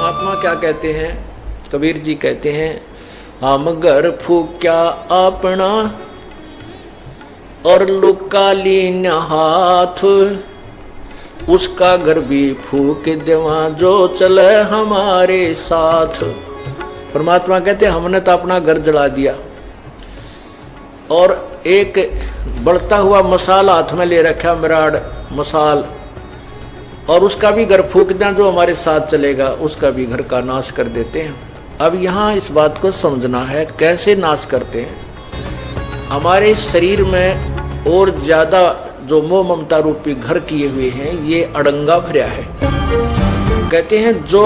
परमात्मा क्या कहते हैं? कबीर जी कहते हैं, हम घर फूक्या अपना और लुका लीन हाथ, उसका घर भी फूक देवा जो चले हमारे साथ। परमात्मा कहते हमने तो अपना घर जला दिया और एक बढ़ता हुआ मसाल हाथ में ले रखा, मिराड मसाल, और उसका भी घर फूक दें जो हमारे साथ चलेगा, उसका भी घर का नाश कर देते हैं। अब यहाँ इस बात को समझना है कैसे नाश करते हैं। हमारे शरीर में और ज्यादा जो मोह ममता रूपी घर किए हुए हैं ये अड़ंगा भरा है। कहते हैं जो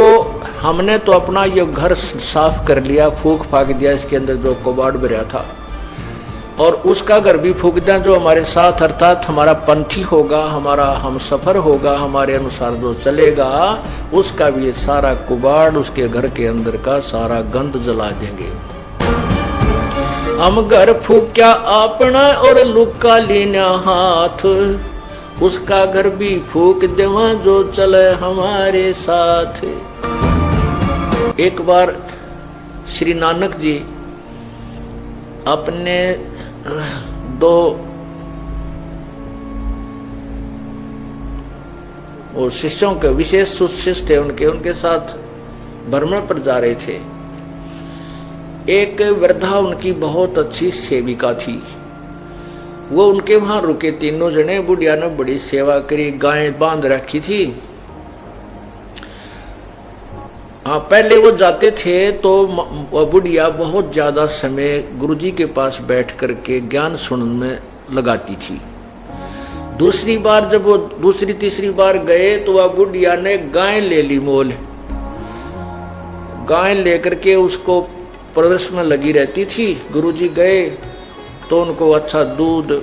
हमने तो अपना ये घर साफ कर लिया, फूक फाक दिया, इसके अंदर जो कबाड़ भरा था, और उसका घर भी फूक दिया जो हमारे साथ, अर्थात हमारा पंथी होगा, हमारा हम सफर होगा, हमारे अनुसार जो चलेगा, उसका भी ये सारा कुबाड़, उसके घर के अंदर का सारा गंद जला देंगे। हम घर फूक्या अपना और लुका लेना हाथ, उसका घर भी फूक देवा जो चले हमारे साथ। एक बार श्री नानक जी अपने दो वो शिष्यों के, विशेष शिष्य थे उनके साथ भ्रमण पर जा रहे थे। एक वृद्धा उनकी बहुत अच्छी सेविका थी, वो उनके वहां रुके, तीनों जने। बुढ़िया ने बड़ी सेवा करी, गाय बांध रखी थी। हाँ, पहले वो जाते थे तो बुढ़िया बहुत ज्यादा समय गुरुजी के पास बैठ करके ज्ञान सुनने में लगाती थी। दूसरी बार जब वो दूसरी तीसरी बार गए तो वह बुढ़िया ने गाय ले ली मोल। गाय लेकर के उसको प्रदर्शन में लगी रहती थी। गुरुजी गए तो उनको अच्छा दूध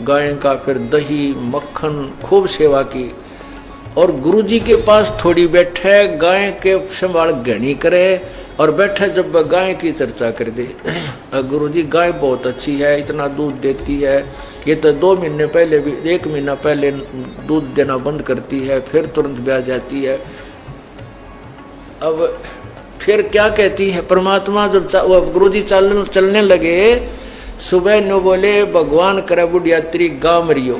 गाय का, फिर दही मक्खन, खूब सेवा की। और गुरुजी के पास थोड़ी बैठे, गाय के संभाल घनी करे और बैठे जब गाय की चर्चा कर दे। गुरुजी गाय बहुत अच्छी है, इतना दूध देती है, ये तो 2 महीने पहले भी, 1 महीना पहले दूध देना बंद करती है, फिर तुरंत ब्याह जाती है। अब फिर क्या कहती है परमात्मा? जब गुरुजी चलने लगे, सुबह न बोले भगवान करे बुढ़िया तेरी गांव मरियो।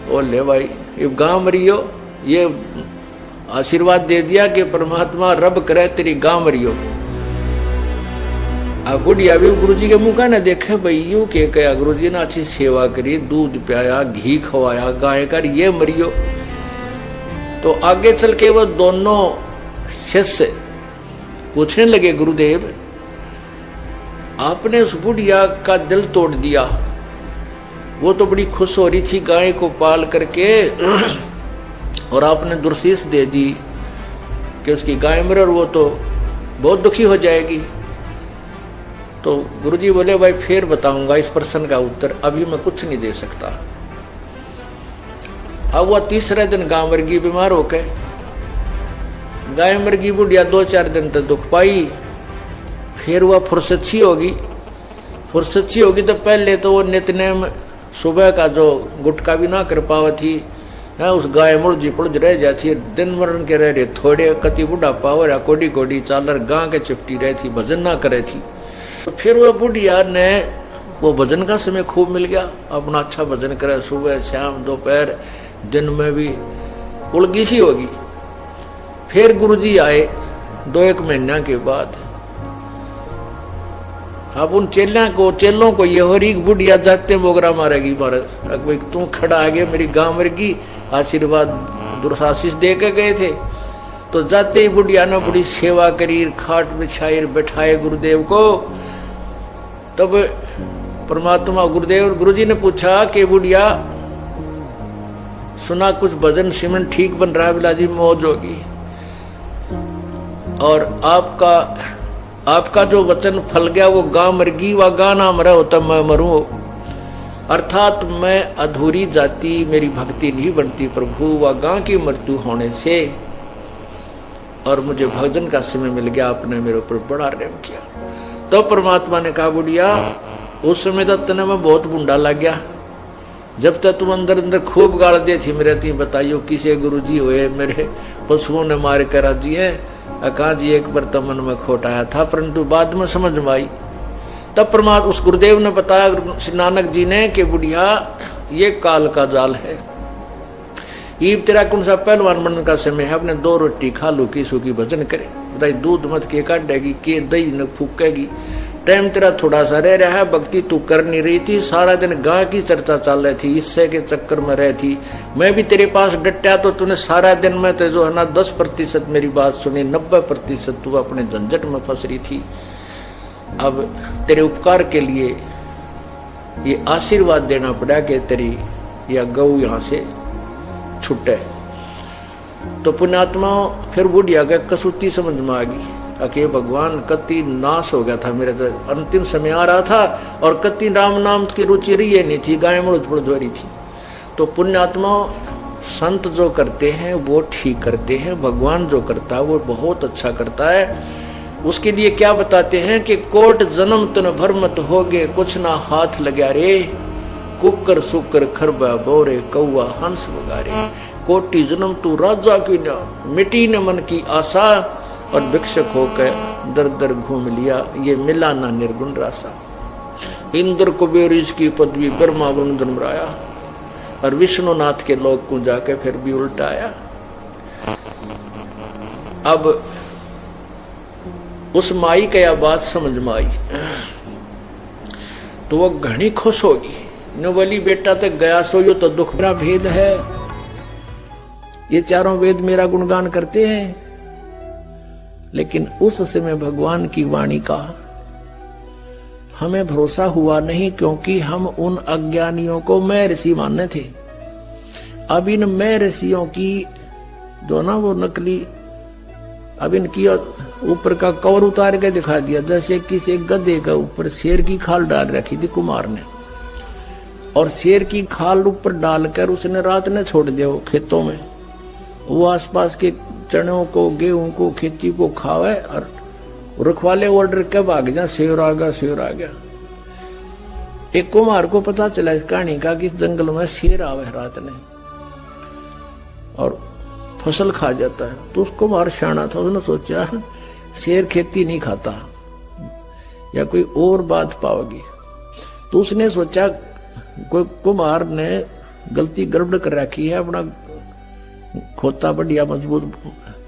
बोले भाई ये गांव मरियो, ये आशीर्वाद दे दिया कि परमात्मा रब करे तेरी गांव मरियो। अब बुढ़िया भी गुरुजी के मुंह का ना देखे, भाई यूं के कया, गुरुजी ने अच्छी सेवा करी, दूध पियाया, घी खवाया, गाय कर, ये मरियो। तो आगे चल के वो दोनों शिष्य पूछने लगे, गुरुदेव आपने उस बुढ़िया का दिल तोड़ दिया, वो तो बड़ी खुश हो रही थी गाय को पाल करके, और आपने दुर्शीष दे दी कि उसकी गाय मरे और वो तो बहुत दुखी हो जाएगी। तो गुरुजी बोले भाई फिर बताऊंगा इस प्रश्न का उत्तर, अभी मैं कुछ नहीं दे सकता। अब वह तीसरे दिन गांव मरगी, बीमार होकर गाय मरगी। बुढ़िया 2-4 दिन तक दुख पाई, फिर वह फुर्सत होगी तो पहले तो वो नित्यनेम सुबह का जो गुटका भी ना कर पावा थी, है उस गाय मुड़जी पुड़ज रह जाती, दिन मरण के रह रहे थोड़े, कति बुढ़ा पावर या कोडी कोडी चालर गां के चिपटी रही थी, भजन ना करे थी। तो फिर वह बुढ़िया ने वो भजन का समय खूब मिल गया, अपना अच्छा भजन करे, सुबह शाम दोपहर दिन में भी उलगी सी होगी। फिर गुरुजी आए 2-1 महीना के बाद। अब उन चेलों को ये हो रही बुढ़िया जाते मोगरा मारेगी महाराज, तू खड़ा आ गया मेरी गांव मरगी, आशीर्वाद दुर्शाशीष दे के गए थे। तो जाते ही बुढ़िया ने बड़ी सेवा करी, खाट बिछाई, बैठाए गुरुदेव को। तब परमात्मा गुरुजी ने पूछा कि बुढ़िया सुना कुछ भजन सिमरन ठीक बन रहा है, बिलाजी मौज होगी, और आपका जो वचन फल गया वो गां मरगी, व गां ना मरा होता मैं मरूं। अर्थात मैं अधूरी जाती, मेरी भक्ति नहीं बनती प्रभु, व गां की मृत्यु होने से, और मुझे भजन का समय मिल गया, आपने मेरे ऊपर बड़ा प्रेम किया। तो परमात्मा ने कहा बुढ़िया उस समय तो तने में बहुत बुंडा लग गया, जब तक तुम अंदर अंदर खूब गाल दे थी मेरे ती बताइयो किसे गुरुजी हुए मेरे पशुओं ने मार कर राजी है अका जी एक बार तो मन में खोट आया था, परंतु बाद में समझ में आई। तब परमात्मा उस गुरुदेव ने बताया श्री नानक जी ने कि बुढ़िया ये काल का जाल है, ईब तेरा कौन सा पहलवान बनने का समय है, अपने 2 रोटी खा लो की सूखी भजन करे, बताई दूध मत के काटेगी के दही न फूकेगी, टाइम तेरा थोड़ा सा रह रहा है, भक्ति तू कर नहीं रही थी, सारा दिन गांव की चर्चा चल रही थी, इससे के चक्कर में रह थी, मैं भी तेरे पास डटा तो तूने सारा दिन में तो जो है ना 10% मेरी बात सुनी, 90% तू अपने झंझट में फंस रही थी। अब तेरे उपकार के लिए ये आशीर्वाद देना पड़ा कि तेरी या गौ यहां से छुटे। तो पुण्यात्मा फिर बुढ़िया का कसौटी समझ में आ गई, अके भगवान कति नाश हो गया था, मेरे तो अंतिम समय आ रहा था और कति राम नाम की रुचि रही नहीं थी, गाय मुड़ रही थी। तो पुण्यात्मा संत जो करते हैं वो ठीक करते हैं, भगवान जो करता है वो बहुत अच्छा करता है। उसके लिए क्या बताते हैं कि कोट जन्म तन भर मत होगे कुछ ना हाथ लगा रे, कुकर सुकर खरबा बोरे कौआ हंस वगारे, कोटि जन्म तू राजा की न मिटी न मन की आशा, और भिक्षक होकर दर दर घूम लिया ये मिला ना निर्गुण रासा। इंद्र कुबेर इसकी पदवी ब्रह्मा वरुण धर्मराया, और विष्णुनाथ के लोक को जाके फिर भी उल्टा आया। अब उस माई का यह बात समझ में आई तो वो घनी खुश होगी, न बोली बेटा तक गया सोयो तो दुख मेरा भेद है, ये चारों वेद मेरा गुणगान करते हैं। लेकिन उस समय भगवान की वाणी का हमें भरोसा हुआ नहीं, क्योंकि हम उन अज्ञानियों को मैं ऋषि मानने थे। अब इन मैं ऋषियों की जो ना वो नकली, अब इनकी ऊपर का कवर उतार के दिखा दिया, जैसे किसी गधे का ऊपर शेर की खाल डाल रखी थी कुमार ने, और शेर की खाल ऊपर डालकर उसने रात ने छोड़ दिया वो खेतों में, वो आसपास के चनों को गेहूं को खेती को खावे, और रखवाले ऑर्डर कब आ गया शेर आ गया शेर आ गया। एक कुमार को पता चला इस कहानी का कि इस जंगल में शेर आवे रात ने और फसल खा जाता है। तो उसको कुमार शाना था, उसने सोचा शेर खेती नहीं खाता या कोई और बात पाओगी। तो उसने सोचा कोई कुमार ने गलती गड़बड़ कर रखी है, अपना खोता बढ़िया मजबूत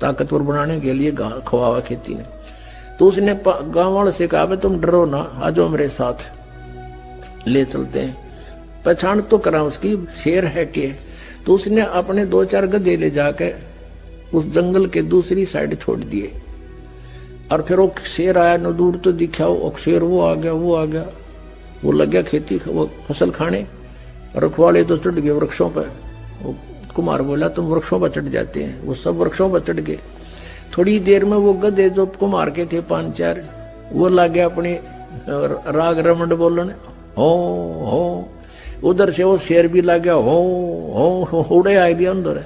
ताकतवर बनाने के लिए खवावा खेती ने। तो उसने गांव वालों से कहा तुम डरो ना, आ जाओ मेरे साथ ले चलते हैं, पहचान तो करा उसकी शेर है के। तो उसने अपने 2-4 गधे ले जाके उस जंगल के दूसरी साइड छोड़ दिए, और फिर वो शेर आया न दूर तो दिखा वो शेर, वो आ गया वो लग गया खेती वो फसल खाने। रखवाले तो चढ़ गए वृक्षों पर। कुमार बोला तुम वृक्षों पर चढ़ जाते हैं, वो सब वृक्षों पर चढ़ गए। थोड़ी देर में वो गधे जो कुमार के थे 5-4 वो लगे अपने राग रमण बोलने, हो उधर से वो शेर भी लग गया, हो उड़े आ गया अंदर।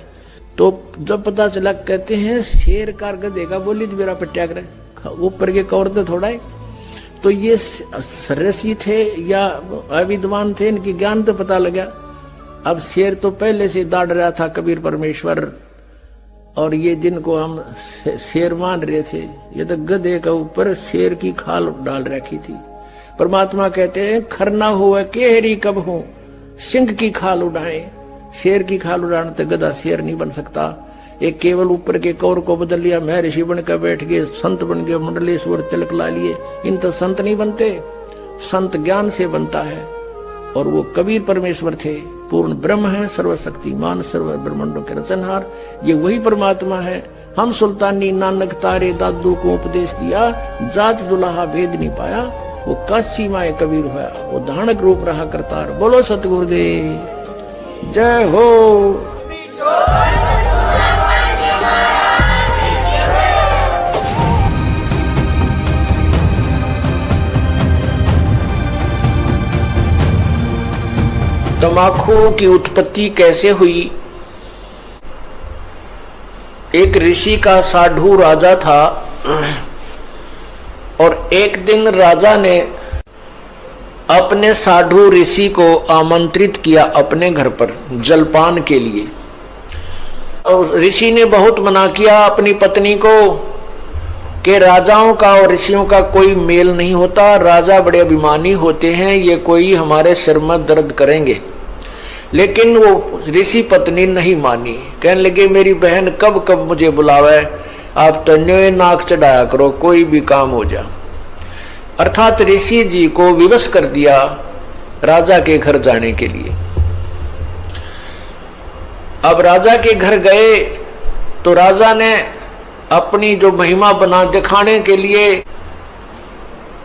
तो जब पता चला कहते हैं शेर कार गधे का बोली तो मेरा पट्याग्रह ऊपर के कवर तो थोड़ा है। तो ये ऋषि थे या अविद्वान थे, इनकी ज्ञान तो पता लगा। अब शेर तो पहले से दाड़ रहा था कबीर परमेश्वर, और ये जिनको हम शेर मान रहे थे ये तो गधे का ऊपर शेर की खाल डाल रखी थी। परमात्मा कहते हैं खरना हुआ केहरी कब हूं सिंह की खाल उड़ाए। शेर की खाल उड़ाने तो गधा शेर नहीं बन सकता। एक केवल ऊपर के कौर को बदल लिया, मैं ऋषि बनकर बैठ गए, संत बन गए, मंडलेश्वर तिलक ला लिए। इन तो संत नहीं बनते, संत ज्ञान से बनता है। और वो कबीर परमेश्वर थे, पूर्ण ब्रह्म है, सर्वशक्तिमान, सर्व ब्रह्मांडों के रचनहार। ये वही परमात्मा है। हम सुल्तानी नानक तारे दादू को उपदेश दिया, जात दुल्हा भेद नहीं पाया। वो काशी माए कबीर हुआ, वो धानक रूप रहा करतार। बोलो सतगुरुदेव जय हो। तंबाकू की उत्पत्ति कैसे हुई? एक ऋषि का साधु राजा था, और एक दिन राजा ने अपने साधु ऋषि को आमंत्रित किया अपने घर पर जलपान के लिए। और ऋषि ने बहुत मना किया अपनी पत्नी को कि राजाओं का और ऋषियों का कोई मेल नहीं होता, राजा बड़े अभिमानी होते हैं, ये कोई हमारे सिर में दर्द करेंगे। लेकिन वो ऋषि पत्नी नहीं मानी, कहने लगे मेरी बहन कब कब मुझे बुलावे, आप तन्यों नाक चढ़ाया करो, कोई भी काम हो जा। अर्थात ऋषि जी को विवश कर दिया राजा के घर जाने के लिए। अब राजा के घर गए तो राजा ने अपनी जो महिमा बना दिखाने के लिए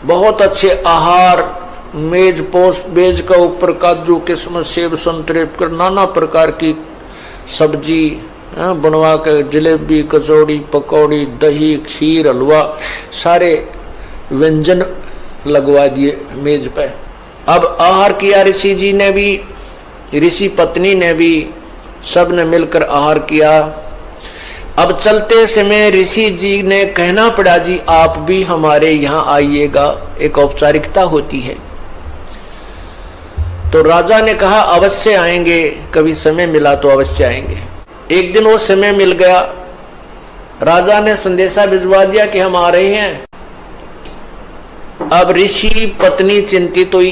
बहुत अच्छे आहार, मेज पोस मेज का ऊपर काजू किस्मत सेब संतरे कर नाना प्रकार की सब्जी बनवा कर, जलेबी कचौड़ी पकौड़ी दही खीर हलवा सारे व्यंजन लगवा दिए मेज पे। अब आहार किया ऋषि जी ने भी, ऋषि पत्नी ने भी, सब ने मिलकर आहार किया। अब चलते समय ऋषि जी ने कहना पड़ा जी आप भी हमारे यहाँ आइएगा, एक औपचारिकता होती है। तो राजा ने कहा अवश्य आएंगे, कभी समय मिला तो अवश्य आएंगे। एक दिन वो समय मिल गया, राजा ने संदेशा भिजवा दिया कि हम आ रहे हैं। अब ऋषि पत्नी चिंतित हुई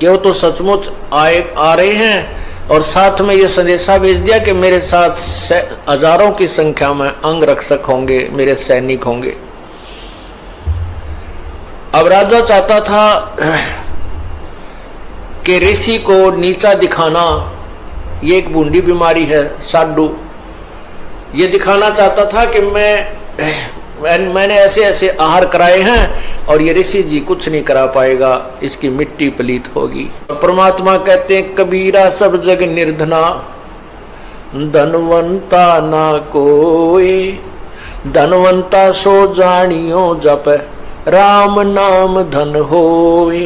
कि वो तो सचमुच आ रहे हैं और साथ में ये संदेशा भेज दिया कि मेरे साथ हजारों की संख्या में अंगरक्षक होंगे, मेरे सैनिक होंगे। अब राजा चाहता था कि ऋषि को नीचा दिखाना, ये एक बूंदी बीमारी है साडू, ये दिखाना चाहता था कि मैंने ऐसे ऐसे आहार कराए हैं और ये ऋषि जी कुछ नहीं करा पाएगा, इसकी मिट्टी पलीत होगी। परमात्मा कहते हैं कबीरा सब जग निर्धना, धनवंता ना कोई, धनवंता सो जानियो जप, राम नाम धन होए।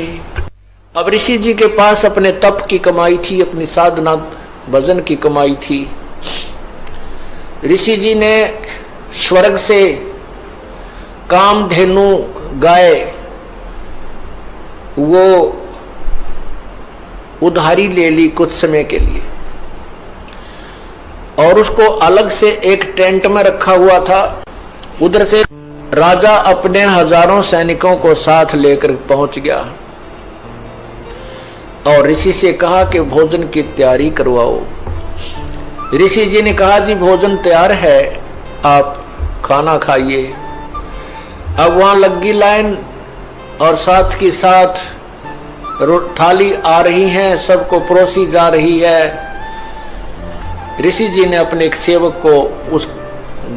अब ऋषि जी के पास अपने तप की कमाई थी, अपनी साधना भजन की कमाई थी। ऋषि जी ने स्वर्ग से कामधेनु गाय वो उधारी ले ली कुछ समय के लिए और उसको अलग से एक टेंट में रखा हुआ था। उधर से राजा अपने हजारों सैनिकों को साथ लेकर पहुंच गया और ऋषि से कहा कि भोजन की तैयारी करवाओ। ऋषि जी ने कहा जी भोजन तैयार है, आप खाना खाइए। अब वहां लगी लाइन और साथ की साथ थाली आ रही है, सबको परोसी जा रही है। ऋषि जी ने अपने एक सेवक को उस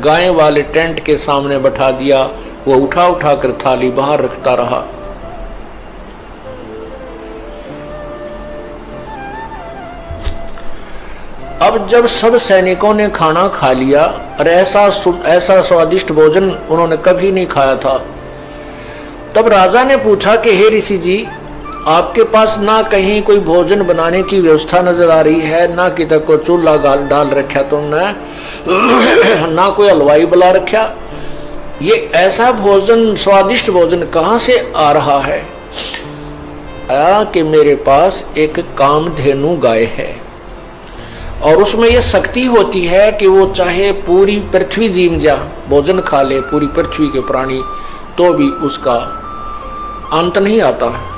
गाय वाले टेंट के सामने बैठा दिया, वो उठा उठा कर थाली बाहर रखता रहा। अब जब सब सैनिकों ने खाना खा लिया और ऐसा स्वादिष्ट भोजन उन्होंने कभी नहीं खाया था, तब राजा ने पूछा कि हे ऋषि जी, आपके पास ना कहीं कोई भोजन बनाने की व्यवस्था नजर आ रही है, ना कि तक को चूल्हा डाल रखा तुमने, ना कोई हलवाई बुला रखा, ये ऐसा भोजन स्वादिष्ट भोजन कहां से आ रहा है? आया कि मेरे पास एक कामधेनु गाय है और उसमें यह शक्ति होती है कि वो चाहे पूरी पृथ्वी जीम जा भोजन खा ले, पूरी पृथ्वी के प्राणी, तो भी उसका अंत नहीं आता है।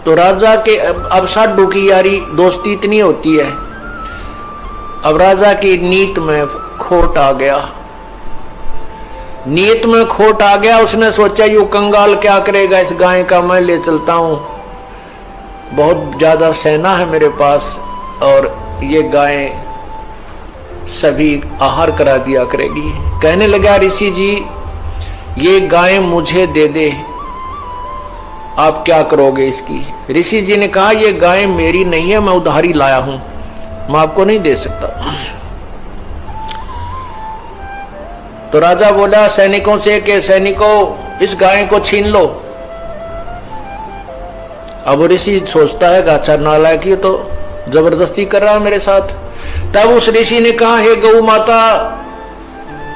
तो राजा के अब साधु की यारी दोस्ती इतनी होती है। अब राजा की नीत में खोट आ गया, नीयत में खोट आ गया। उसने सोचा यू कंगाल क्या करेगा, इस गाय का मैं ले चलता हूं, बहुत ज्यादा सेना है मेरे पास और ये गाय सभी आहार करा दिया करेगी। कहने लगा ऋषि जी, ये गाय मुझे दे दे, आप क्या करोगे इसकी? ऋषि जी ने कहा ये गाय मेरी नहीं है, मैं उधारी लाया हूं, मैं आपको नहीं दे सकता। तो राजा बोला सैनिकों से कि सैनिकों इस गाय को छीन लो। अब ऋषि सोचता है अच्छा नालायक ये तो जबरदस्ती कर रहा है मेरे साथ। तब उस ऋषि ने कहा हे गौ माता,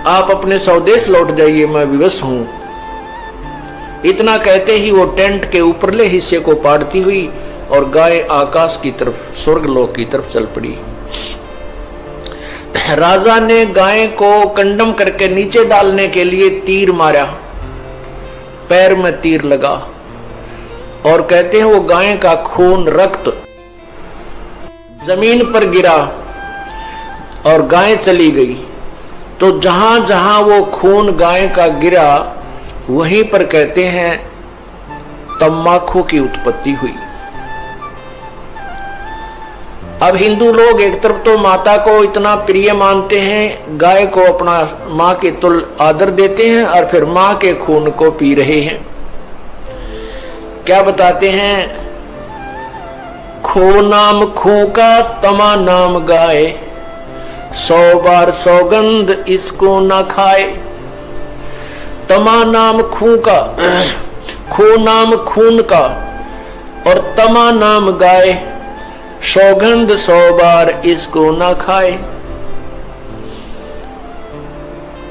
आप अपने स्वदेश लौट जाइए, मैं विवश हूं, इतना कहते ही वो टेंट के ऊपरले हिस्से को पाड़ती हुई और गाय आकाश की तरफ, स्वर्गलोक की तरफ चल पड़ी। राजा ने गाय को कंडम करके नीचे डालने के लिए तीर मारा, पैर में तीर लगा और कहते हैं वो गाय का खून, रक्त जमीन पर गिरा और गाय चली गई। तो जहां जहां वो खून गाय का गिरा वहीं पर कहते हैं तम्बाकू की उत्पत्ति हुई। अब हिंदू लोग एक तरफ तो माता को इतना प्रिय मानते हैं, गाय को अपना मां के तुल आदर देते हैं और फिर मां के खून को पी रहे हैं। क्या बताते हैं, खो नाम खू का तमा नाम गाय, 100 बार सौगंध इसको न खाए। तमा नाम खू का, खू नाम खून का और तमा नाम गाय, सौगंध 100 बार इसको न खाए।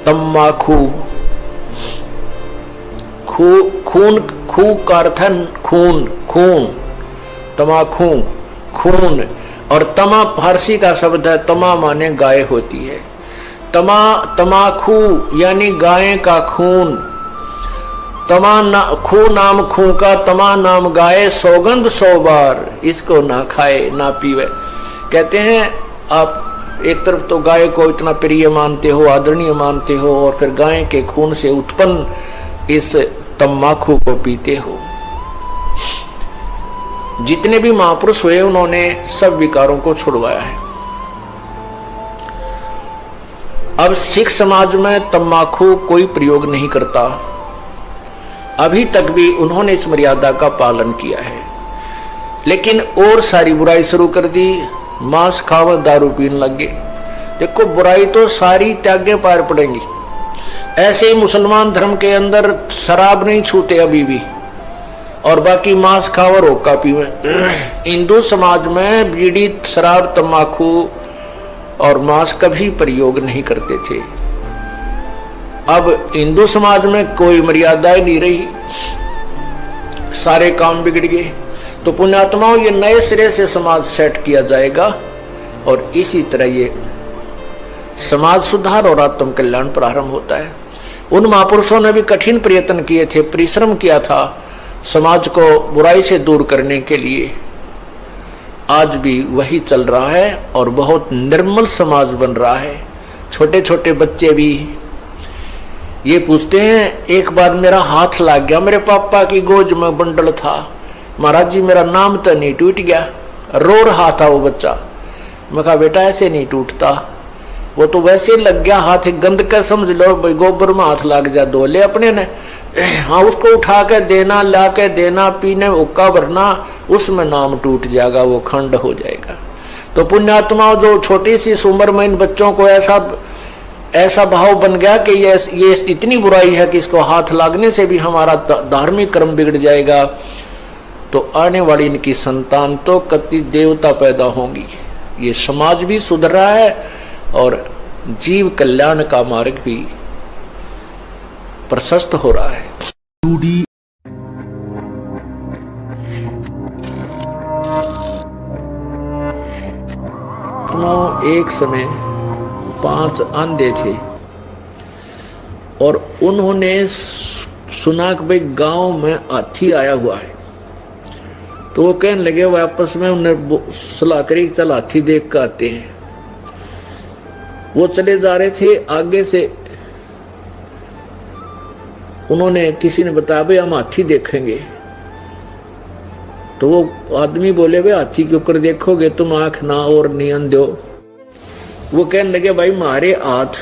तम्बाकू, खून, खू का अर्थ है खून, खून, तमाखू, खून, और तमा फारसी का शब्द है, तमा माने गाय होती है। तमाखू यानी गाय का खून। खू नाम खू का, तमा नाम गाय, सौगंध 100 बार इसको ना खाए ना पीवे। कहते हैं आप एक तरफ तो गाय को इतना प्रिय मानते हो, आदरणीय मानते हो, और फिर गाय के खून से उत्पन्न इस तम्बाकू को पीते हो। जितने भी महापुरुष हुए उन्होंने सब विकारों को छुड़वाया है। अब सिख समाज में तम्बाकू कोई प्रयोग नहीं करता, अभी तक भी उन्होंने इस मर्यादा का पालन किया है। लेकिन और सारी बुराई शुरू कर दी, मांस खावा, दारू पीने लग गए। देखो बुराई तो सारी त्यागे पार पड़ेंगी। ऐसे ही मुसलमान धर्म के अंदर शराब नहीं छूटे अभी भी, और बाकी मांस खावा, रोका पीवे। हिंदू समाज में बीड़ी, शराब, तम्बाकू और मांस कभी प्रयोग नहीं करते थे। अब हिंदू समाज में कोई मर्यादा नहीं रही, सारे काम बिगड़ गए। तो पुण्यात्माओं, ये नए सिरे से समाज सेट किया जाएगा और इसी तरह ये समाज सुधार और आत्म कल्याण प्रारंभ होता है। उन महापुरुषों ने भी कठिन प्रयत्न किए थे, परिश्रम किया था समाज को बुराई से दूर करने के लिए। आज भी वही चल रहा है और बहुत निर्मल समाज बन रहा है। छोटे छोटे बच्चे भी ये पूछते हैं, एक बार मेरा हाथ लग गया, मेरे पापा की गोद में बंडल था, महाराज जी मेरा नाम तो नहीं टूट गया। रो रहा था वो बच्चा। मैं कहा बेटा ऐसे नहीं टूटता, वो तो वैसे लग गया हाथ, गंद का समझ लो, भाई गोबर में हाथ लग जा, धो ले अपने ने। हाँ उसको उठा के देना, ला के देना, पीने उक्का भरना, उसमें नाम टूट जाएगा, वो खंड हो जाएगा। तो पुण्यात्माओं, जो छोटी सी उम्र में इन बच्चों को ऐसा भाव बन गया कि ये इतनी बुराई है कि इसको हाथ लगने से भी हमारा धार्मिक कर्म बिगड़ जाएगा, तो आने वाली इनकी संतान तो कति देवता पैदा होंगी। ये समाज भी सुधर रहा है और जीव कल्याण का मार्ग भी प्रशस्त हो रहा है। एक समय 5 अंधे थे और उन्होंने सुना कि भाई गांव में हाथी आया हुआ है। तो वो कहने लगे, वापस में उन्हें सलाह करी, चल हाथी देख कर आते हैं। वो चले जा रहे थे, आगे से उन्होंने किसी ने बताया भाई हम हाथी देखेंगे। तो वो आदमी बोले, भाई हाथी के ऊपर देखोगे तुम आंख ना और नियन दो। वो कहने लगे, भाई मारे हाथ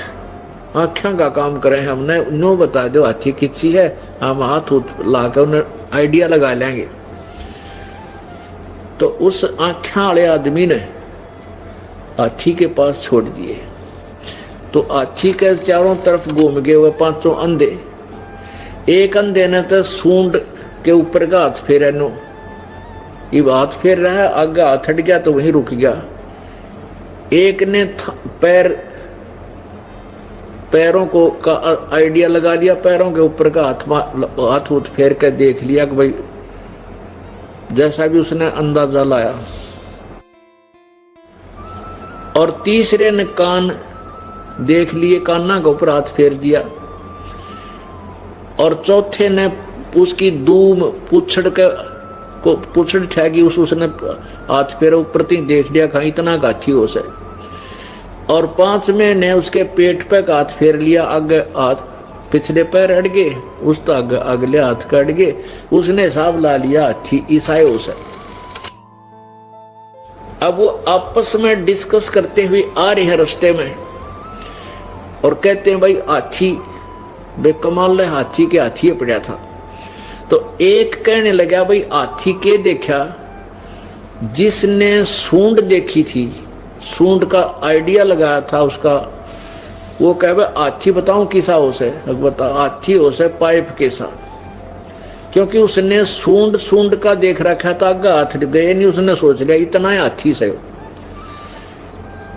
आंखों का काम करें, हमने नो बता दो हाथी किसी है, हम हाथ लाकर उन्हें आइडिया लगा लेंगे। तो उस आंखों वाले आदमी ने हाथी के पास छोड़ दिए। तो हाथी के चारों तरफ घूम गए हुए 5 अंधे। एक अंधे ने तो सूंड के ऊपर का हाथ फेरा, नो ये हाथ फेर रहा है, आगे हाथ हट गया तो वहीं रुक गया। एक ने पैर पैरों को का आइडिया लगा लिया, पैरों के ऊपर का हाथ फेर कर देख लिया कि भाई जैसा भी उसने अंदाजा लाया। और तीसरे ने कान देख लिए, कान्ना के ऊपर हाथ फेर दिया। और चौथे ने उसकी दूम पूछड़ ठहगी, उसने हाथ फेरा ऊपर तीन देख लिया, कहा इतना गाठी हो से। और पांचवें ने उसके पेट पे हाथ फेर लिया, आगे हाथ पिछले पैर अड़ गए, उस तो अगले हाथ का अड़ गए, उसने हिसाब ला लिया हाथी ईसाई से। अब वो आपस में डिस्कस करते हुए आ रहे हैं रास्ते में और कहते हैं भाई हाथी बेकमाल है, हाथी के हाथी पड़ा था। तो एक कहने लगा भाई हाथी के देखा, जिसने सूंड देखी थी, सूंड का आइडिया लगाया था उसका, वो कह भाई हाथी बताऊं किसा हो से, बता हाथी हो से पाइप कैसा, क्योंकि उसने सूंड का देख रखा था, आगे हाथ गए नहीं, उसने सोच लिया इतना ही हाथी से।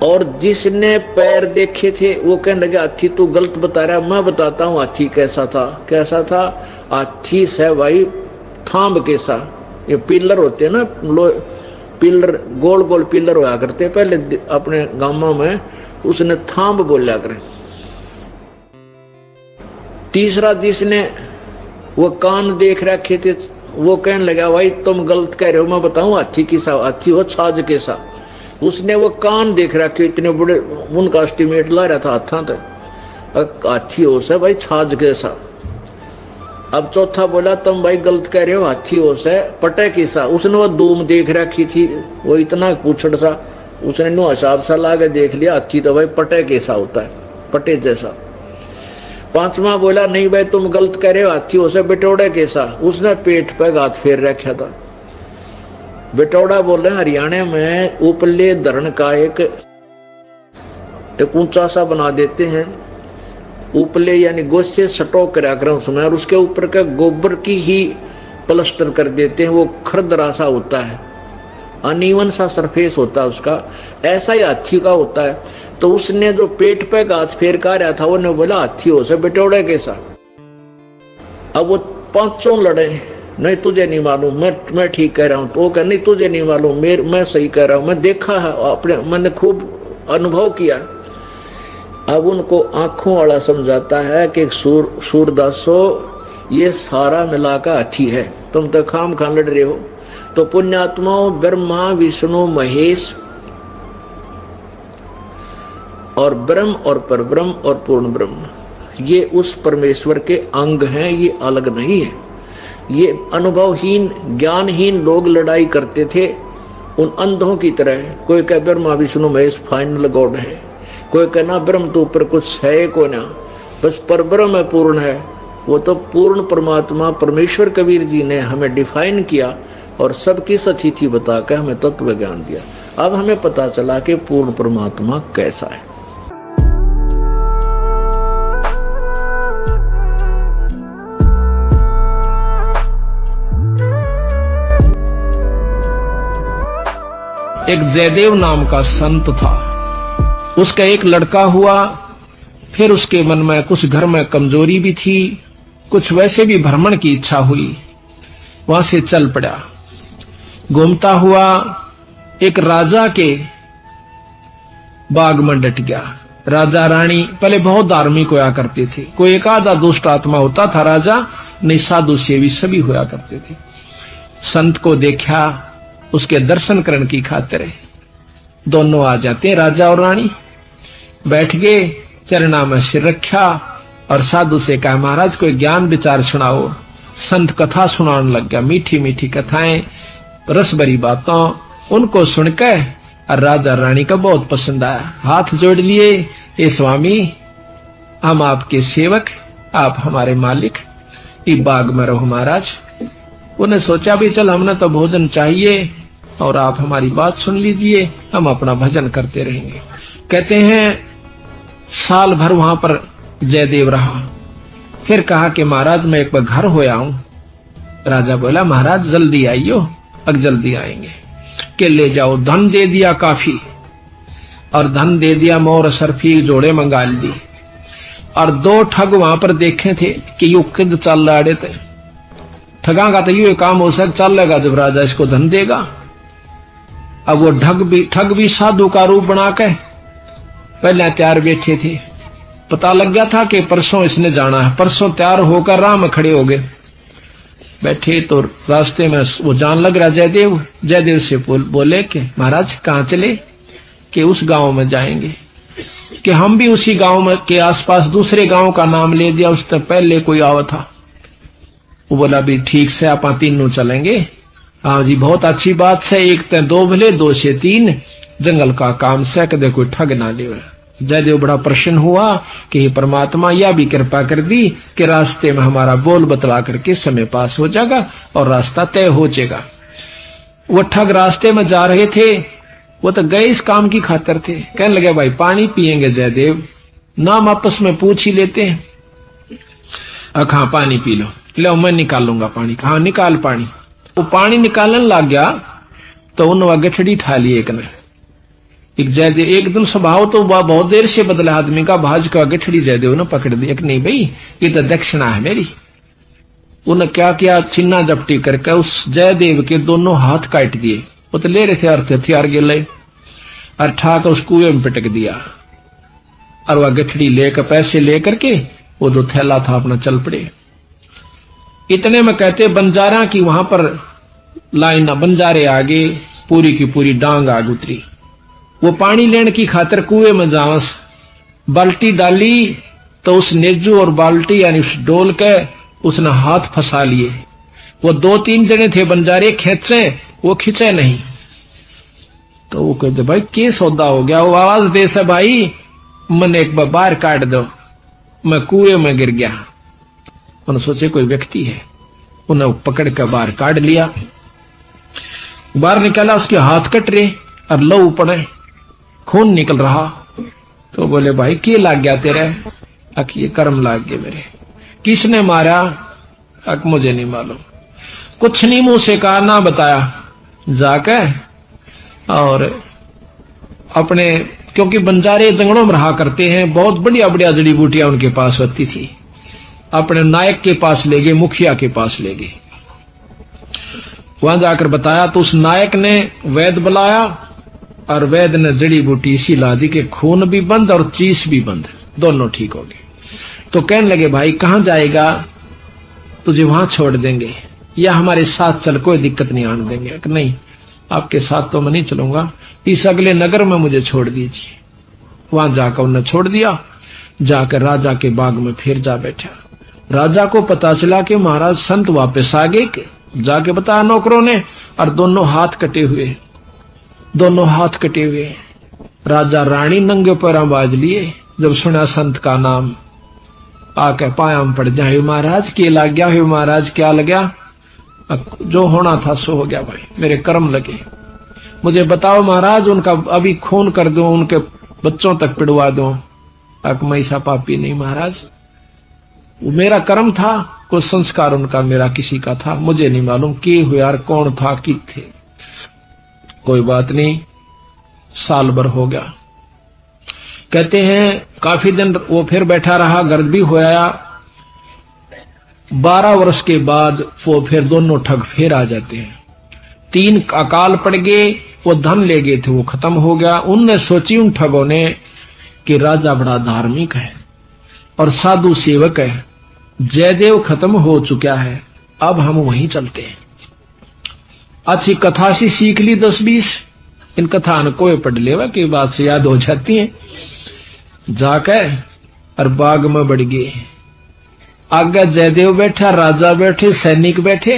और जिसने पैर देखे थे वो कहने लगे हाथी तू गलत बता रहा, मैं बताता हूँ हाथी कैसा था। कैसा था? हाथी से भाई थांब कैसा, ये पिलर होते हैं ना, पिलर गोल गोल पिलर होया करते पहले अपने गांवों में, उसने थांब बोला करे। तीसरा जिसने वो कान देख रखे थे वो कहने लगा भाई तुम गलत कह रहे हो, मैं बताऊं हाथी किसा, हाथी हो छाज कैसा। उसने वो कान देख रखे इतने बड़े, उनका एस्टिमेट ला रहा था हाथा तक, हाथी हो से भाई छाज कैसा। अब चौथा बोला तुम भाई गलत कह रहे हो, हाथी हो से पटे कैसा। उसने वो दूम देख रखी थी, वो इतना पूछड़ सा, उसने नो हिसाब सा ला के देख लिया हाथी तो भाई पटे कैसा होता है, पटे जैसा। पांचवा बोला नहीं भाई तुम गलत कह रहे हो, हाथी हो से बिटौड़े कैसा। उसने पेट पे हाथ फेर रखा था। बिटौड़ा बोले हरियाणा में उपले धरण का एक ऊंचा सा बना देते हैं, उपले यानी गोसे सटो करा कर उसमें, और उसके ऊपर का गोबर की ही प्लास्टर कर देते हैं, वो खरदरा सा होता है, अनइवन सा सरफेस होता है उसका, ऐसा ही हाथी का होता है। तो उसने जो पेट पे हाथ फेर का रहा था, वो बोला हाथी हो से बिटौड़े कैसा। अब वो पांचों लड़े, नहीं तुझे नहीं मालूम, मैं ठीक कह रहा हूं। तो वो कह नहीं तुझे नहीं मालूम, मैं सही कह रहा हूं, मैं देखा है अपने, मैंने खूब अनुभव किया। अब उनको आंखों वाला समझाता है कि सूरदासो ये सारा मिलाकर हाथी है, तुम तो खाम खान लड़ रहे हो। तो पुण्यात्माओं ब्रह्मा विष्णु महेश और ब्रह्म और परब्रह्म और पूर्ण ब्रह्म, ये उस परमेश्वर के अंग हैं, ये अलग नहीं है। ये अनुभवहीन ज्ञानहीन लोग लड़ाई करते थे उन अंधों की तरह। कोई कह ब्रह्मा विष्णु महेश फाइनल गॉड है, कोई कहना ब्रह्म तो ऊपर कुछ है को ना, बस परब्रह्म है, पूर्ण है। वो तो पूर्ण परमात्मा परमेश्वर कबीर जी ने हमें डिफाइन किया और सबकी सचिथि बताकर हमें तत्व ज्ञान दिया। अब हमें पता चला कि पूर्ण परमात्मा कैसा है। एक जयदेव नाम का संत था, उसका एक लड़का हुआ। फिर उसके मन में कुछ घर में कमजोरी भी थी, कुछ वैसे भी भ्रमण की इच्छा हुई, वहां से चल पड़ा। घूमता हुआ एक राजा के बाग में डट गया। राजा रानी पहले बहुत धार्मिक होया करते थे, कोई एक आधा दुष्ट आत्मा होता था राजा, नहीं साधु सेवी सभी होया करते थे। संत को देखा, उसके दर्शन करने की खातिर दोनों आ जाते हैं, राजा और रानी। बैठ गए, चरणा में सिर रखा और साधु से कहा महाराज कोई ज्ञान विचार सुनाओ। संत कथा सुनाने लग गया, मीठी मीठी कथाएं, रस भरी बातों। उनको सुनकर और राजा रानी का बहुत पसंद आया, हाथ जोड़ लिए, ए स्वामी हम आपके सेवक, आप हमारे मालिक, इस बाग में रहो महाराज। उन्हें सोचा भी चल हमने तो भोजन चाहिए और आप हमारी बात सुन लीजिए, हम अपना भजन करते रहेंगे। कहते हैं साल भर वहां पर जयदेव रहा। फिर कहा कि महाराज मैं एक बार घर होया हूं। राजा बोला महाराज जल्दी आइयो। अब जल्दी आएंगे कि ले जाओ। धन दे दिया काफी, और धन दे दिया, मोर सरफी जोड़े मंगा ली। और 2 ठग वहां पर देखे थे कि यू किद चल रहे थे। ठगा का तो ये काम हो सक चलेगा जब राजा इसको धन देगा। अब वो ठग भी साधु का रूप बना के पहले तैयार बैठे थे। पता लग गया था कि परसों इसने जाना है। परसों तैयार होकर राह में खड़े हो गए। बैठे तो रास्ते में वो जान लग रहा जयदेव से बोले कि महाराज कहाँ चले? कि उस गांव में जाएंगे। कि हम भी उसी गांव में के आसपास दूसरे गांव का नाम ले दिया, उससे पहले कोई आवा था। वो बोला भी ठीक से आप तीनों चलेंगे। हाँ जी बहुत अच्छी बात है, 1 से 2 भले 2 से 3 जंगल का काम से कदे कोई ठग ना ले। जयदेव बड़ा प्रसन्न हुआ कि परमात्मा यह भी कृपा कर दी कि रास्ते में हमारा बोल बतला करके समय पास हो जाएगा और रास्ता तय हो जाएगा। वो ठग रास्ते में जा रहे थे, वो तो गए इस काम की खातिर थे। कहने लगे भाई पानी पिएंगे जयदेव? नाम आपस में पूछ ही लेते हैं। हाँ पानी पी लो। लो मैं निकालूंगा पानी। हाँ निकाल पानी। वो पानी निकालने लग गया तो उन गठड़ी ठा ली एक ने। एक जयदेव एकदम स्वभाव तो बहुत देर से बदला आदमी का। भाज का गठड़ी जयदेव ने पकड़ दी। एक नहीं भाई ये तो दक्षिणा है मेरी। उन्हें क्या किया, छिन्ना जपटी करके उस जयदेव के दोनों हाथ काट दिए। वो तो ले रहे थे अर्थ हथियार गिले और ठाकर उस कुएं में पिटक दिया। और वह गठड़ी लेकर पैसे लेकर के वो जो थैला था अपना चल पड़े। इतने में कहते बंजारा की वहां पर लाइन, बंजारे आगे पूरी की पूरी डांग आग उतरी। वो पानी लेने की खातिर कुएं में जावस बाल्टी डाली तो उस नेजू और बाल्टी यानी उस डोल के उसने हाथ फंसा लिए। वो 2-3 जने थे बंजारे, खेचे वो खिंचे नहीं। तो वो कहते भाई के सौदा हो गया? वो आवाज दे से भाई मन एक बार बाहर काट दो, मैं कुएं में गिर गया। उन्होंने सोचे कोई व्यक्ति है, उन्हें पकड़ कर बाहर काट लिया। बाहर निकाला, उसके हाथ कट रहे और लहू पड़े, खून निकल रहा। तो बोले भाई के लाग गया तेरे? अक ये कर्म लाग गए मेरे। किसने मारा? अक मुझे नहीं मालूम। कुछ नहीं मुंह से कहा, ना बताया। जाके और अपने, क्योंकि बंजारे जंगलों में रहा करते हैं, बहुत बढ़िया बढ़िया जड़ी बूटियां उनके पास होती थी। अपने नायक के पास ले गए, मुखिया के पास ले गए। वहां जाकर बताया तो उस नायक ने वैद्य बुलाया और वैद्य ने जड़ी बूटी इसी ला दी कि खून भी बंद और चीस भी बंद, दोनों ठीक हो गए। तो कहने लगे भाई कहां जाएगा? तुझे वहां छोड़ देंगे या हमारे साथ चल, कोई दिक्कत नहीं आने देंगे। नहीं आपके साथ तो मैं नहीं चलूंगा, इस अगले नगर में मुझे छोड़ दीजिए। वहां जाकर उन्हें छोड़ दिया। जाकर राजा के बाग में फिर जा बैठा। राजा को पता चला कि महाराज संत वापस आ गए। जाके बताया नौकरों ने, और दोनों हाथ कटे हुए, दोनों हाथ कटे हुए। राजा रानी नंगे पैरों बाज लिए। जब सुना संत का नाम, आके पाया में पड़ जाए, महाराज के लग गया? महाराज क्या लग गया? जो होना था सो हो गया भाई, मेरे कर्म लगे। मुझे बताओ महाराज, उनका अभी खून कर दो, उनके बच्चों तक पिड़वा दो। मैं ऐसा पापी नहीं महाराज, वो मेरा कर्म था, कोई संस्कार उनका मेरा किसी का था, मुझे नहीं मालूम कि हुआ, कौन था, कि थे। कोई बात नहीं, साल भर हो गया। कहते हैं काफी दिन वो फिर बैठा रहा, गर्द भी होया। 12 वर्ष के बाद वो फिर दोनों ठग फिर आ जाते हैं। 3 अकाल पड़ गए, वो धन ले गए थे, वो खत्म हो गया। उनने सोची उन ठगों ने कि राजा बड़ा धार्मिक है और साधु सेवक है, जयदेव खत्म हो चुका है, अब हम वहीं चलते हैं। अच्छी कथा सी सीख ली 10-20, इन कथा न कोई पढ़ लेवा की बात से याद हो जाती है। जाकर और बाग में बढ़ गए। आगे जयदेव बैठा, राजा बैठे, सैनिक बैठे।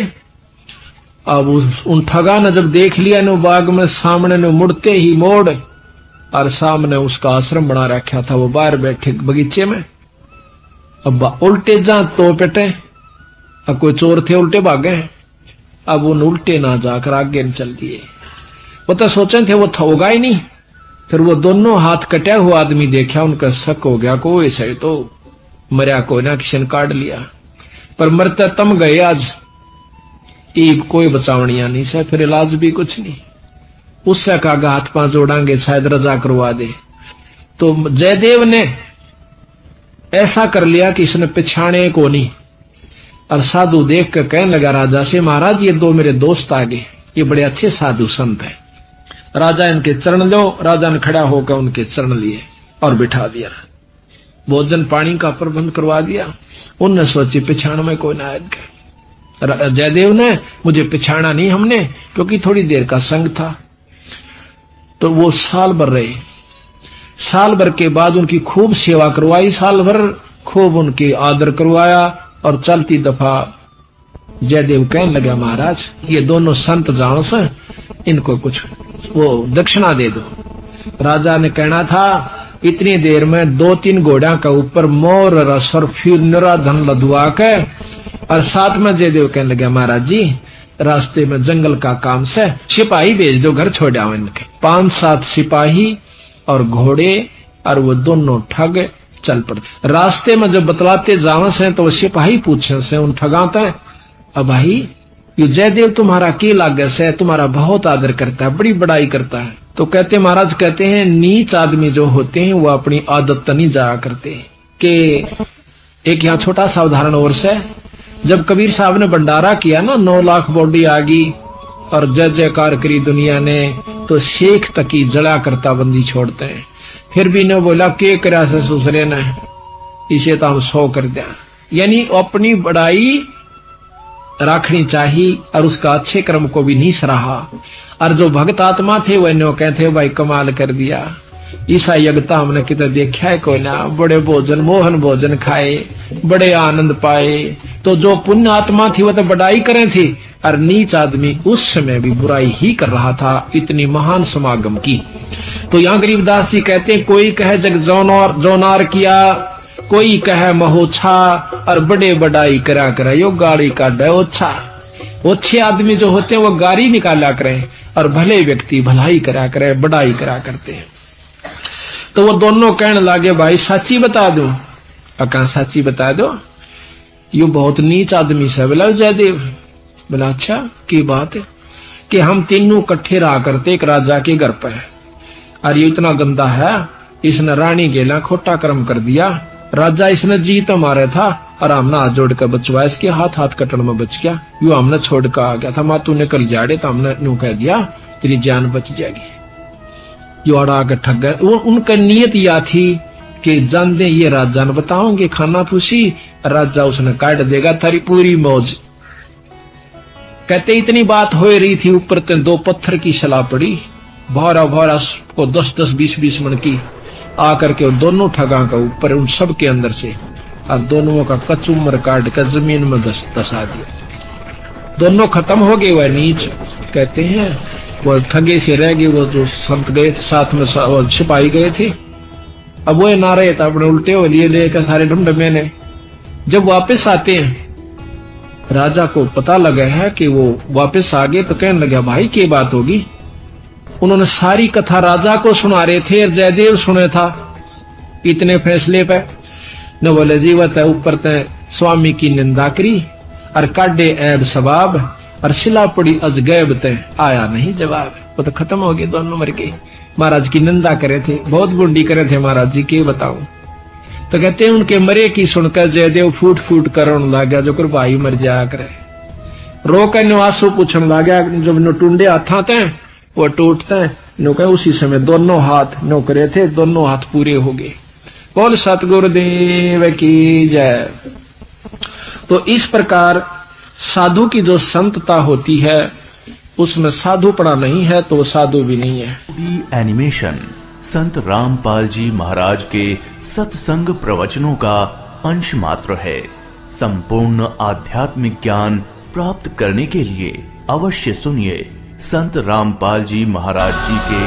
अब उन ठगा ने जब देख लिया न बाग में, सामने ने मुड़ते ही मोड़, और सामने उसका आश्रम बना रखा था, वो बाहर बैठे बगीचे में। अब उल्टे जा तो पेटे, अब कोई चोर थे उल्टे भागे। अब उन उल्टे ना जाकर आगे न चल दिए। वो तो सोचे थे वो होगा ही नहीं। फिर वो दोनों हाथ कटा हुआ आदमी देखा, उनका शक हो गया कोई सही तो मरिया को ना, किसी ने काट लिया। पर मरते तम गए आज, एक कोई बचावनिया नहीं से, फिर इलाज भी कुछ नहीं। उससे कहा हाथ पांव जोड़ांगे, शायद रजा करवा दे। तो जयदेव ने ऐसा कर लिया कि इसने पिछाने को नहीं। और साधु देख कर कहने लगा राजा से, महाराज ये दो मेरे दोस्त आ गए, ये बड़े अच्छे साधु संत हैं। राजा इनके चरण लो। राजा ने खड़ा होकर उनके चरण लिए और बिठा दिया। भोजन पानी का प्रबंध करवा दिया। उनने सोची पिछाण में कोई ना आएगा। जयदेव ने मुझे पिछाड़ा नहीं हमने, क्योंकि थोड़ी देर का संग था। तो वो साल भर रहे। साल भर के बाद उनकी खूब सेवा करवाई, साल भर खूब उनकी आदर करवाया। और चलती दफा जयदेव कहने लगा, महाराज ये दोनों संत जान से, इनको कुछ वो दक्षिणा दे दो। राजा ने कहना था इतनी देर में 2-3 घोड़ा का ऊपर मोर रस और फिर निरा धन लदवा के। और साथ में जयदेव कहने लगा, महाराज जी रास्ते में जंगल का काम से सिपाही भेज दो, घर छोड़ आओ इनके। 5-7 सिपाही और घोड़े और वो दोनों ठग चल पड़ते। रास्ते में जब बतलाते जावे से तो वो सिपाही पूछे से उन ठगाते, अब भाई ये जयदेव तुम्हारा के लागे से, तुम्हारा बहुत आदर करता है, बड़ी बड़ाई करता है। तो कहते महाराज कहते हैं नीच आदमी जो होते हैं वो अपनी आदत नहीं जाया करते। कि एक यहाँ छोटा सा उदाहरण और से, जब कबीर साहब ने भंडारा किया ना, 9 लाख बॉडी आ गई और जय जयकार करी दुनिया ने, तो शेख तकी जड़ा करता बंदी छोड़ते हैं। फिर भी ने बोला के करा से सुसरे ने, इसे तो हम 100 कर दिया। यानी अपनी बड़ाई रखनी चाहिए और उसका अच्छे कर्म को भी नहीं सराहा। और जो भक्त आत्मा थे वो इन्हों कहते भाई कमाल कर दिया, ईसा यज्ञता हमने कितना देखा है कोई ना, बड़े भोजन मोहन भोजन खाए, बड़े आनंद पाए। तो जो पुण्य आत्मा थी वो तो बड़ाई करे थी, और नीच आदमी उस समय भी बुराई ही कर रहा था, इतनी महान समागम की। तो यहाँ गरीबदास जी कहते हैं कोई कहे जग जोनार किया, कोई कहे महोछा, और बड़े बड़ाई करा करे यो गाड़ी का डोछा। अच्छे आदमी जो होते हैं वो गाड़ी निकाला करे, और भले व्यक्ति भलाई करा करे, बड़ाई करा करते हैं। तो वो दोनों कहने लगे भाई सच्ची बता दो। कहा सच्ची बता दो, यू बहुत नीच आदमी से। बोला जयदेव, बोला अच्छा की बात है? कि हम तीनों इकट्ठे रहा करते एक राजा के घर पर, और ये इतना गंदा है, इसने रानी गेला खोटा कर्म कर दिया। राजा इसने जीत मारे था और हमने हाथ जोड़ कर बचवाया, इसके हाथ कटन में बच गया। यू हमने छोड़ कर आ गया था, माँ तूने कल जाड़े तो हमने यूं कह दिया तेरी जान बच जाएगी। यो अड़ा के ठग गए। उनका नियत यह थी कि जान दे ये राजा ने बताओगे खाना फूसी, राजा उसने काट देगा थारी पूरी मौज। कहते इतनी बात हो रही थी, ऊपर ते 2 पत्थर की सलाह पड़ी, भौरा को 10-10 20-20 मन की आकर के दोनों ठगा का ऊपर उन सब के अंदर से, और दोनों का कचुमर काट कर जमीन में दसा दिया। दोनों खत्म हो गए। वह नीच कहते हैं वो ठगे से रह गए, वो जो संत गए थे साथ में सिपाही गए थे, अब वो ना रहे था, अपने उल्टे हो लिए लेकर सारे ढूंढ मैंने। जब वापस आते हैं राजा को पता लगा है कि वो वापस आ गए, तो कहने लगा भाई क्या बात होगी। उन्होंने सारी कथा राजा को सुना रहे थे और जयदेव सुने था इतने फैसले पे। न बोले जीवत है ऊपर ते स्वामी की निंदा करी और काटे ऐब सबाब, और सिला पड़ी अजगैब ते आया नहीं जवाब। वो तो खत्म हो गए, दोनों मर गए। महाराज की निंदा करे थे, बहुत बुंडी करे थे महाराज जी, के बताऊं। तो कहते हैं उनके मरे की सुनकर जयदेव फूट फूट कर रोने लगा, जो कर भाई मर जाया करे। रो कर आंसू पूछने लगा, जब नो टूंडे हाथा थे वो टूटते हैं, नो कहे उसी समय दोनों हाथ नो करे थे, दोनों हाथ पूरे हो गए। बोल सतगुरुदेव की जय। तो इस प्रकार साधु की जो संतता होती है उसमें साधुपना नहीं है तो साधु भी नहीं है। एनिमेशन संत रामपाल जी महाराज के सत्संग प्रवचनों का अंश मात्र है। संपूर्ण आध्यात्मिक ज्ञान प्राप्त करने के लिए अवश्य सुनिए संत रामपाल जी महाराज जी के